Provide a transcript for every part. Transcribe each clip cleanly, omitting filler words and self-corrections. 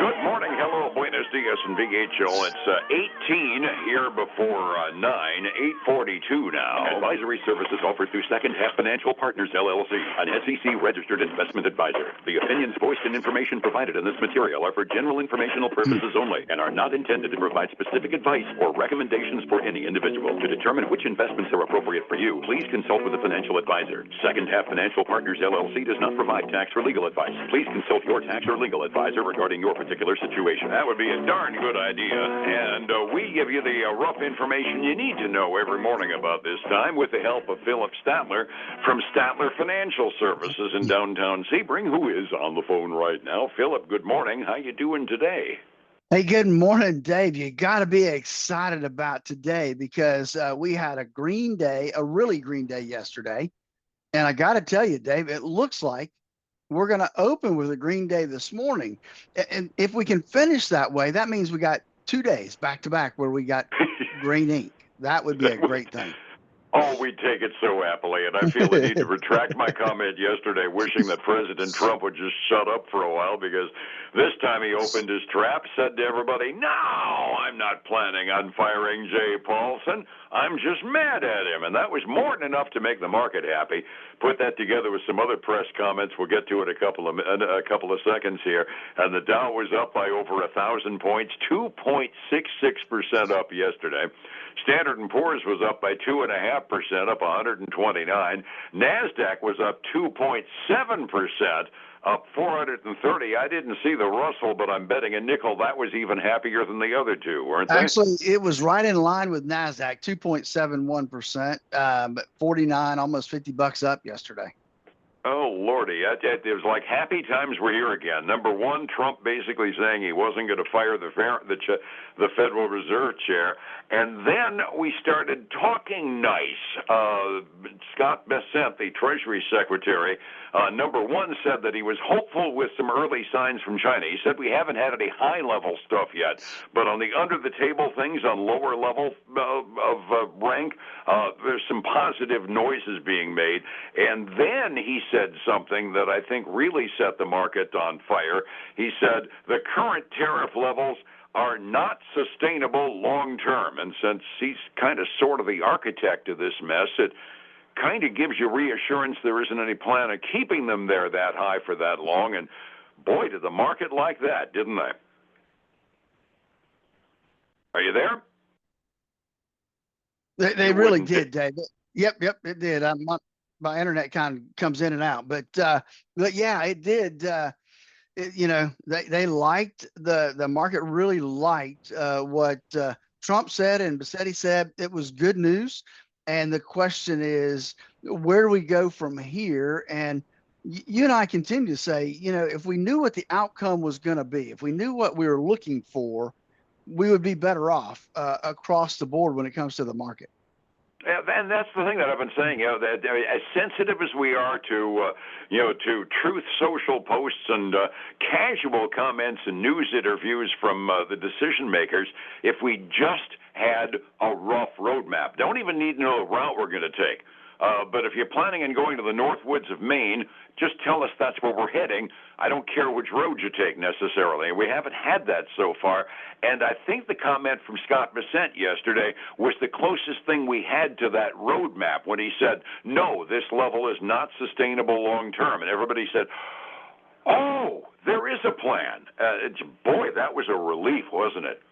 Good morning. Hello. Buenos dias and VHL. It's 18 here before 9, 8:42 now. Advisory services offered through Second Half Financial Partners, LLC, an SEC-registered investment advisor. The opinions voiced and information provided in this material are for general informational purposes only and are not intended to provide specific advice or recommendations for any individual. To determine which investments are appropriate for you, please consult with a financial advisor. Second Half Financial Partners, LLC does not provide tax or legal advice. Please consult your tax or legal advisor regarding your particular situation. That would be a darn good idea. And we give you the rough information you need to know every morning about this time with the help of Phillip Statler from Statler Financial Services in downtown Sebring, who is on the phone right now. Phillip, good morning. How you doing today? Hey, good morning, Dave. You got to be excited about today because we had a green day, a really green day yesterday. And I got to tell you, Dave, it looks like we're going to open with a green day this morning. And if we can finish that way, that means we got 2 days back to back where we got green ink. That would be a great thing. Oh, we take it so happily, and I feel the need to retract my comment yesterday, wishing that President Trump would just shut up for a while, because this time he opened his trap, said to everybody, "No, I'm not planning on firing Jay Paulson. I'm just mad at him." And that was more than enough to make the market happy. Put that together with some other press comments. We'll get to it in a couple of seconds here. And the Dow was up by over 1,000 points, 2.66% up yesterday. Standard & Poor's was up by 2.5%, up 129. NASDAQ was up 2.7%, up 430. I didn't see the Russell, but I'm betting a nickel that was even happier than the other two, weren't they? Actually, it was right in line with NASDAQ, 2.71%, but 49, almost $50 up yesterday. Oh, Lordy. It was like happy times were here again. Number one, Trump basically saying he wasn't going to fire the Federal Reserve chair. And then we started talking nice. Scott Bessent, the Treasury Secretary, number one, said that he was hopeful with some early signs from China. He said we haven't had any high-level stuff yet, but on the under-the-table things, on lower level of rank, there's some positive noises being made. And then he said something that I think really set the market on fire. He said the current tariff levels are not sustainable long term. And since he's kind of sort of the architect of this mess, it kind of gives you reassurance there isn't any plan of keeping them there that high for that long. And boy, did the market like that, didn't they? Are you there? They really did, Dave. Yep, it did. My internet kind of comes in and out, but yeah, it did. They liked the market really liked what Trump said and Bassetti said. It was good news, and the question is, where do we go from here? And you and I continue to say, if we knew what the outcome was going to be, if we knew what we were looking for, we would be better off across the board when it comes to the market. And that's the thing that I've been saying. That as sensitive as we are to, to Truth Social posts and casual comments and news interviews from the decision makers, if we just had a rough roadmap, don't even need to know the route we're going to take. But if you're planning on going to the North Woods of Maine, just tell us that's where we're heading. I don't care which road you take necessarily. We haven't had that so far. And I think the comment from Scott Bessent yesterday was the closest thing we had to that roadmap when he said, no, this level is not sustainable long term. And everybody said, oh, there is a plan. Boy, that was a relief, wasn't it?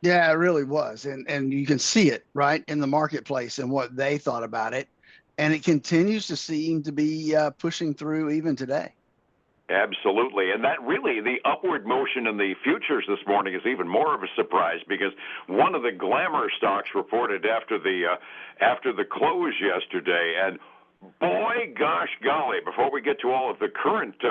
Yeah, it really was. And you can see it right in the marketplace and what they thought about it. And it continues to seem to be pushing through even today. Absolutely. And that really, the upward motion in the futures this morning is even more of a surprise, because one of the glamour stocks reported after the close yesterday, and boy, gosh golly, before we get to all of the current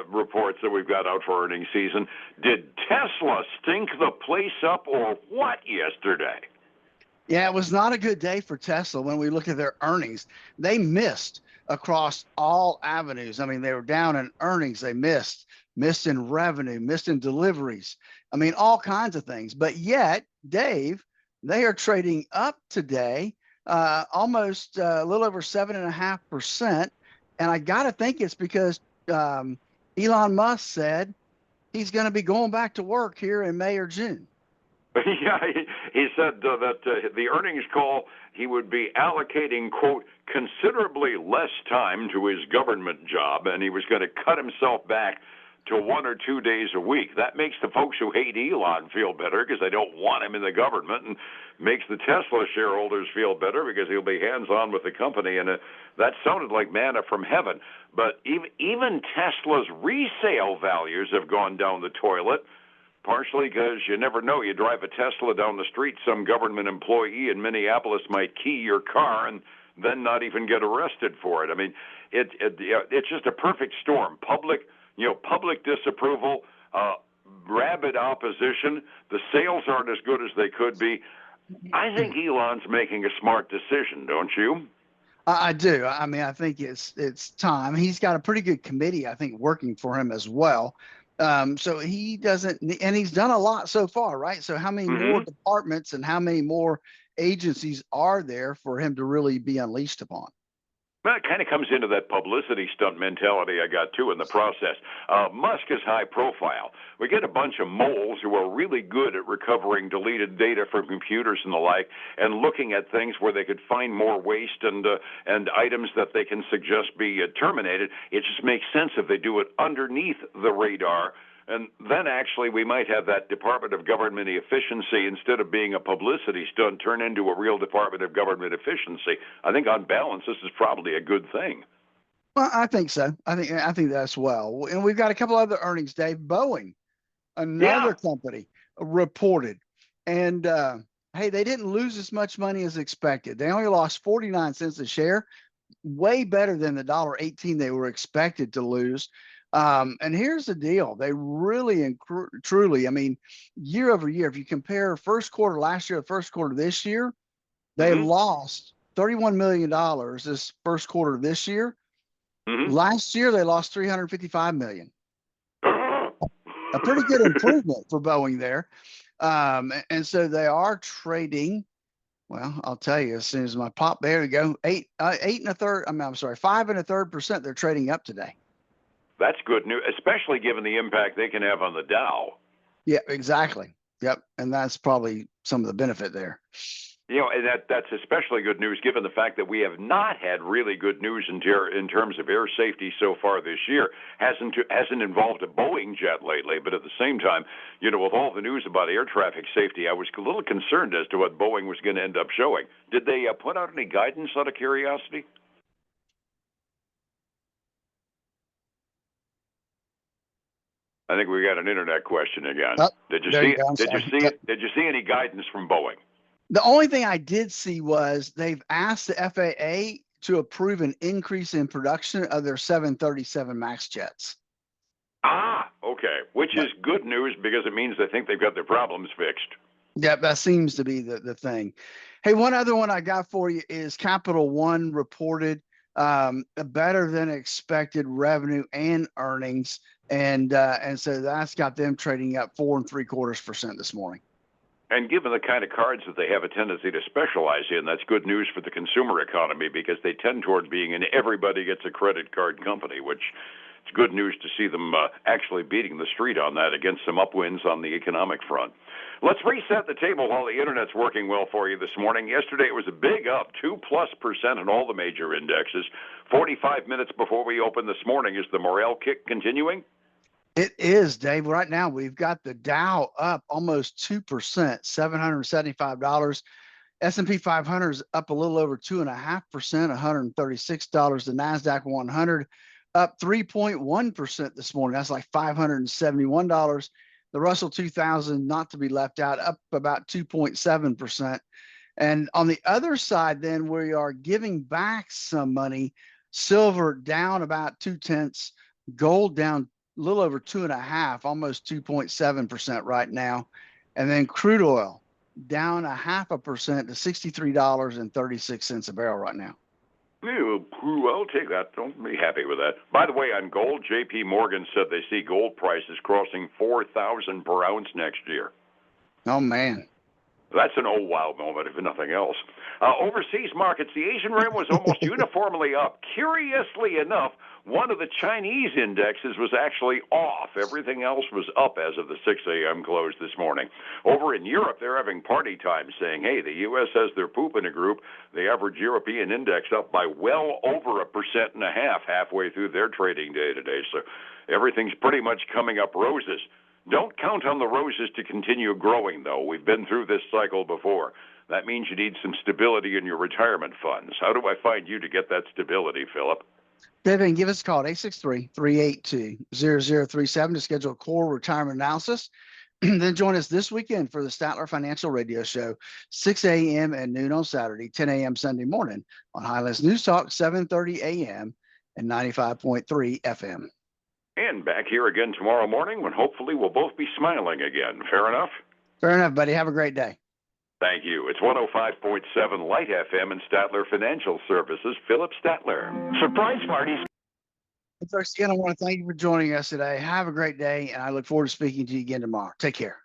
reports that we've got out for earnings season, did Tesla stink the place up or what yesterday? Yeah, it was not a good day for Tesla when we look at their earnings. They missed across all avenues. I mean, they were down in earnings. They missed in revenue, missed in deliveries. I mean, all kinds of things. But yet, Dave, they are trading up today, almost a little over 7.5%. And I got to think it's because Elon Musk said he's going to be going back to work here in May or June. Yeah, he said that the earnings call, he would be allocating, quote, considerably less time to his government job, and he was going to cut himself back to 1 or 2 days a week. That makes the folks who hate Elon feel better because they don't want him in the government, and makes the Tesla shareholders feel better because he'll be hands-on with the company. And that sounded like manna from heaven. But even Tesla's resale values have gone down the toilet. Partially because you never know. You drive a Tesla down the street, some government employee in Minneapolis might key your car and then not even get arrested for it. I mean, it's just a perfect storm. Public disapproval, rabid opposition. The sales aren't as good as they could be. I think Elon's making a smart decision, don't you? I do. I mean, I think it's time. He's got a pretty good committee, I think, working for him as well. So he doesn't, and he's done a lot so far, right? So how many more departments and how many more agencies are there for him to really be unleashed upon? Well, it kind of comes into that publicity stunt mentality I got too in the process. Musk is high profile. We get a bunch of moles who are really good at recovering deleted data from computers and the like, and looking at things where they could find more waste and items that they can suggest be terminated. It just makes sense if they do it underneath the radar. And then actually we might have that Department of Government Efficiency, instead of being a publicity stunt, turn into a real Department of Government Efficiency. I think on balance, this is probably a good thing. Well, I think so. I think that's well. And we've got a couple other earnings, Dave. Boeing, another company, reported. And hey, they didn't lose as much money as expected. They only lost 49 cents a share, way better than the $1.18 they were expected to lose. And here's the deal. They really and truly, I mean, year over year, if you compare first quarter last year to first quarter this year, they lost $31 million this first quarter of this year. Last year, they lost $355 million. A pretty good improvement for Boeing there. And so they are trading. Well, I'll tell you, as soon as my pop, there we go, 8 1/3. I'm sorry, 5 1/3%. They're trading up today. That's good news, especially given the impact they can have on the Dow. Yeah, exactly. Yep. And that's probably some of the benefit there. You know, and that's especially good news given the fact that we have not had really good news in terms of air safety so far this year. Hasn't involved a Boeing jet lately, but at the same time, you know, with all the news about air traffic safety, I was a little concerned as to what Boeing was going to end up showing. Did they put out any guidance out of curiosity? I think we got an internet question again. Oh, Did you see it? Did you see any guidance from Boeing? The only thing I did see was they've asked the FAA to approve an increase in production of their 737 MAX jets. Ah, okay. Which is good news because it means they think they've got their problems fixed. Yep, that seems to be the thing. Hey, one other one I got for you is Capital One reported a better than expected revenue and earnings. And so that's got them trading up 4 3/4% this morning. And given the kind of cards that they have a tendency to specialize in, that's good news for the consumer economy because they tend toward being an everybody gets a credit card company, which it's good news to see them actually beating the street on that against some upwinds on the economic front. Let's reset the table while the internet's working well for you this morning. Yesterday it was a big up, 2+% in all the major indexes. 45 minutes before we open this morning, is the morale kick continuing? It is, Dave. Right now, we've got the Dow up almost 2%, $775. S&P 500 is up a little over 2.5%, $136. The NASDAQ 100 up 3.1% this morning. That's like $571. The Russell 2000, not to be left out, up about 2.7%. And on the other side, then, we are giving back some money. Silver down about 0.2, gold down a little over 2.5, almost 2.7% right now. And then crude oil down 0.5% to $63.36 a barrel right now. Yeah, I'll take that. Don't be happy with that. By the way, on gold, J.P. Morgan said they see gold prices crossing $4,000 per ounce next year. Oh, man. That's an oh wow moment, if nothing else. Overseas markets, the Asian rim was almost uniformly up. Curiously enough, one of the Chinese indexes was actually off. Everything else was up as of the 6 a.m. close this morning. Over in Europe, they're having party time, saying, hey, the U.S. has their poop in a group. The average European index up by well over 1.5% halfway through their trading day today. So everything's pretty much coming up roses. Don't count on the roses to continue growing, though. We've been through this cycle before. That means you need some stability in your retirement funds. How do I find you to get that stability, Phillip? David, give us a call at 863-382-0037 to schedule a core retirement analysis. Then join us this weekend for the Statler Financial Radio Show, 6 a.m. and noon on Saturday, 10 a.m. Sunday morning on Highlands News Talk, 7:30 a.m. and 95.3 FM. And back here again tomorrow morning when hopefully we'll both be smiling again. Fair enough? Fair enough, buddy. Have a great day. Thank you. It's 105.7 Light FM and Statler Financial Services. Phillip Statler. Surprise parties. Folks, again, I want to thank you for joining us today. Have a great day, and I look forward to speaking to you again tomorrow. Take care.